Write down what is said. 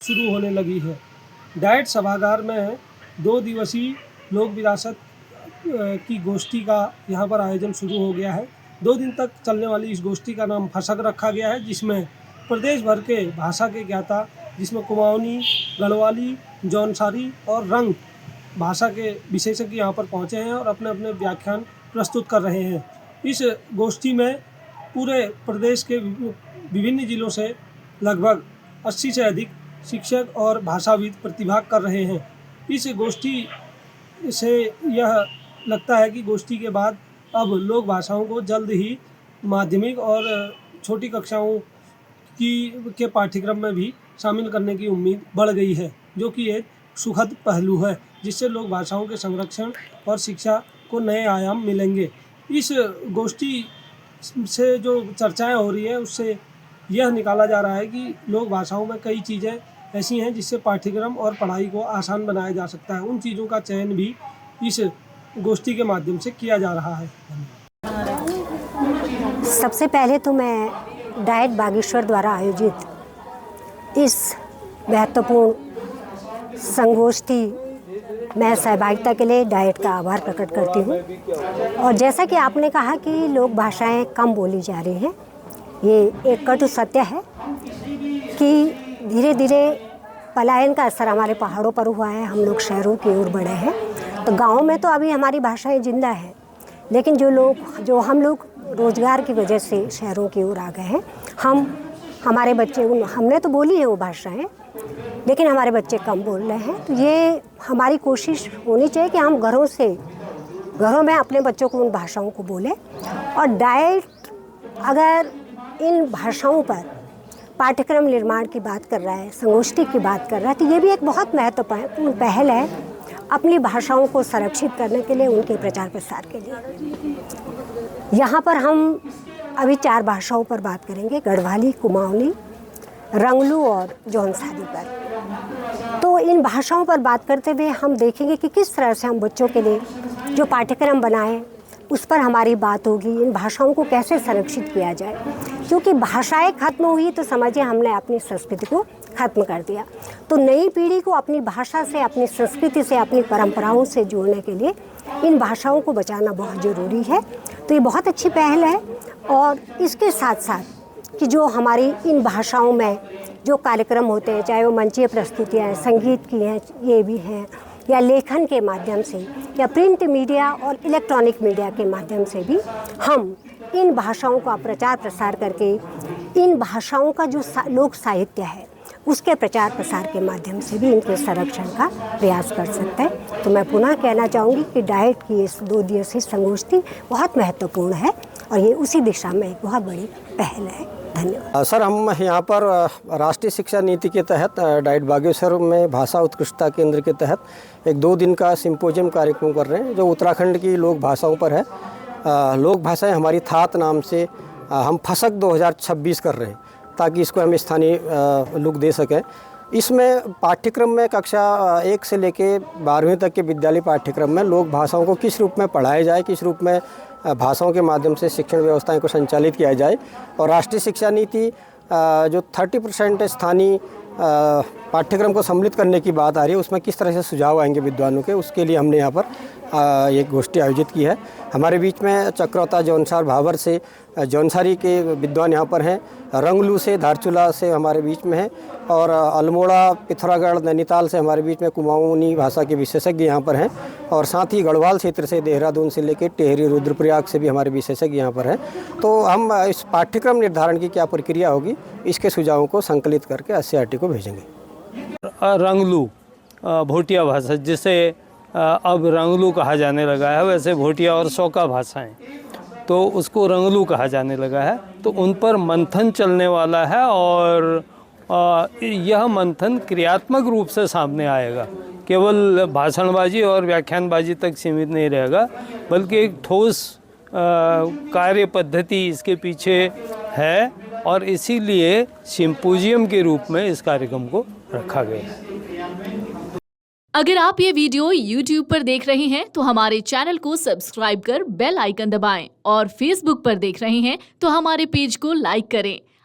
शुरू होने लगी है। डाइट सभागार में 2 दिवसीय लोक विरासत की गोष्ठी का यहाँ पर आयोजन शुरू हो गया है। 2 दिन तक चलने वाली इस गोष्ठी का नाम फसक रखा गया है, जिसमें प्रदेश भर के भाषा के ज्ञाता, जिसमें कुमाऊनी, गढ़वाली, जौनसारी और रंग भाषा के विशेषज्ञ यहाँ पर पहुँचे हैं और अपने अपने व्याख्यान प्रस्तुत कर रहे हैं। इस गोष्ठी में पूरे प्रदेश के विभिन्न जिलों से लगभग 80 से अधिक शिक्षक और भाषाविद प्रतिभाग कर रहे हैं। इस गोष्ठी से यह लगता है कि गोष्ठी के बाद अब लोक भाषाओं को जल्द ही माध्यमिक और छोटी कक्षाओं के पाठ्यक्रम में भी शामिल करने की उम्मीद बढ़ गई है, जो कि एक सुखद पहलू है, जिससे लोक भाषाओं के संरक्षण और शिक्षा को नए आयाम मिलेंगे। इस गोष्ठी से जो चर्चाएं हो रही है, उससे यह निकाला जा रहा है कि लोक भाषाओं में कई चीज़ें ऐसी हैं जिससे पाठ्यक्रम और पढ़ाई को आसान बनाया जा सकता है। उन चीज़ों का चयन भी इस गोष्ठी के माध्यम से किया जा रहा है। सबसे पहले तो मैं डाइट बागेश्वर द्वारा आयोजित इस महत्वपूर्ण संगोष्ठी में सहभागिता के लिए डाइट का आभार प्रकट करती हूँ। और जैसा कि आपने कहा कि लोक भाषाएं कम बोली जा रही हैं, ये एक कटु सत्य है कि धीरे धीरे पलायन का असर हमारे पहाड़ों पर हुआ है। हम लोग शहरों की ओर बढ़े हैं, तो गाँव में तो अभी हमारी भाषाएं जिंदा हैं, लेकिन जो हम लोग रोज़गार की वजह से शहरों की ओर आ गए हैं, हमारे बच्चे हमने तो बोली है वो भाषाएं, लेकिन हमारे बच्चे कम बोल रहे हैं। तो ये हमारी कोशिश होनी चाहिए कि हम घरों में अपने बच्चों को उन भाषाओं को बोलें। और डाइट अगर इन भाषाओं पर पाठ्यक्रम निर्माण की बात कर रहा है, संगोष्ठी की बात कर रहा है, तो ये भी एक बहुत महत्वपूर्ण पहल है अपनी भाषाओं को संरक्षित करने के लिए, उनके प्रचार प्रसार के लिए। यहाँ पर हम अभी 4 भाषाओं पर बात करेंगे, गढ़वाली, कुमाऊनी, रंगलू और जौनसारी पर। तो इन भाषाओं पर बात करते हुए हम देखेंगे कि किस तरह से हम बच्चों के लिए जो पाठ्यक्रम बनाएं, उस पर हमारी बात होगी। इन भाषाओं को कैसे संरक्षित किया जाए, क्योंकि भाषाएं खत्म हुई तो समझिए हमने अपनी संस्कृति को खत्म कर दिया। तो नई पीढ़ी को अपनी भाषा से, अपनी संस्कृति से, अपनी परंपराओं से जोड़ने के लिए इन भाषाओं को बचाना बहुत ज़रूरी है। तो ये बहुत अच्छी पहल है। और इसके साथ साथ कि जो हमारी इन भाषाओं में जो कार्यक्रम होते हैं, चाहे वो मंचीय प्रस्तुतियाँ हैं, संगीत की हैं, ये भी हैं, या लेखन के माध्यम से, या प्रिंट मीडिया और इलेक्ट्रॉनिक मीडिया के माध्यम से भी हम इन भाषाओं का प्रचार प्रसार करके इन भाषाओं का जो लोक साहित्य है उसके प्रचार प्रसार के माध्यम से भी इनके संरक्षण का प्रयास कर सकते हैं। तो मैं पुनः कहना चाहूँगी कि डाइट की इस 2 दिवसीय संगोष्ठी बहुत महत्वपूर्ण है और ये उसी दिशा में एक बहुत बड़ी पहल है। धन्यवाद। सर, हम यहाँ पर राष्ट्रीय शिक्षा नीति के तहत डाइट बागेश्वर में भाषा उत्कृष्टता केंद्र के तहत एक 2 दिन का सिम्पोजियम कार्यक्रम कर रहे हैं, जो उत्तराखंड की लोक भाषाओं पर है। लोक भाषाएं हमारी थात नाम से हम फसक 2026 कर रहे हैं, ताकि इसको हम स्थानीय लुक दे सकें। इसमें पाठ्यक्रम में कक्षा 1 से लेके 12वीं तक के विद्यालय पाठ्यक्रम में लोक भाषाओं को किस रूप में पढ़ाया जाए, किस रूप में भाषाओं के माध्यम से शिक्षण व्यवस्थाएं को संचालित किया जाए। और राष्ट्रीय शिक्षा नीति जो 30% स्थानीय पाठ्यक्रम को सम्मिलित करने की बात आ रही है, उसमें किस तरह से सुझाव आएंगे विद्वानों के, उसके लिए हमने यहाँ पर एक गोष्ठी आयोजित की है। हमारे बीच में चक्रौता जौनसार भावर से जौनसारी के विद्वान यहाँ पर हैं, रंगलू से, धारचूला से हमारे बीच में हैं, और अल्मोड़ा, पिथौरागढ़, नैनीताल से हमारे बीच में कुमाऊनी भाषा के विशेषज्ञ यहाँ पर हैं, और साथ ही गढ़वाल क्षेत्र से, देहरादून से लेकर टेहरी, रुद्रप्रयाग से भी हमारे विशेषज्ञ यहाँ पर हैं। तो हम इस पाठ्यक्रम निर्धारण की क्या प्रक्रिया होगी, इसके सुझावों को संकलित करके SCERT को भेजेंगे। रंगलू भोटिया भाषा, जिसे अब रंगलू कहा जाने लगा है, वैसे भोटिया और शौका भाषाएं, तो उसको रंगलू कहा जाने लगा है। तो उन पर मंथन चलने वाला है, और यह मंथन क्रियात्मक रूप से सामने आएगा, केवल भाषणबाजी और व्याख्यानबाजी तक सीमित नहीं रहेगा, बल्कि एक ठोस कार्य पद्धति इसके पीछे है, और इसीलिए सिम्पोजियम के रूप में इस कार्यक्रम को रखा गया है। अगर आप ये वीडियो YouTube पर देख रहे हैं तो हमारे चैनल को सब्सक्राइब कर बेल आइकन दबाएं, और Facebook पर देख रहे हैं तो हमारे पेज को लाइक करें।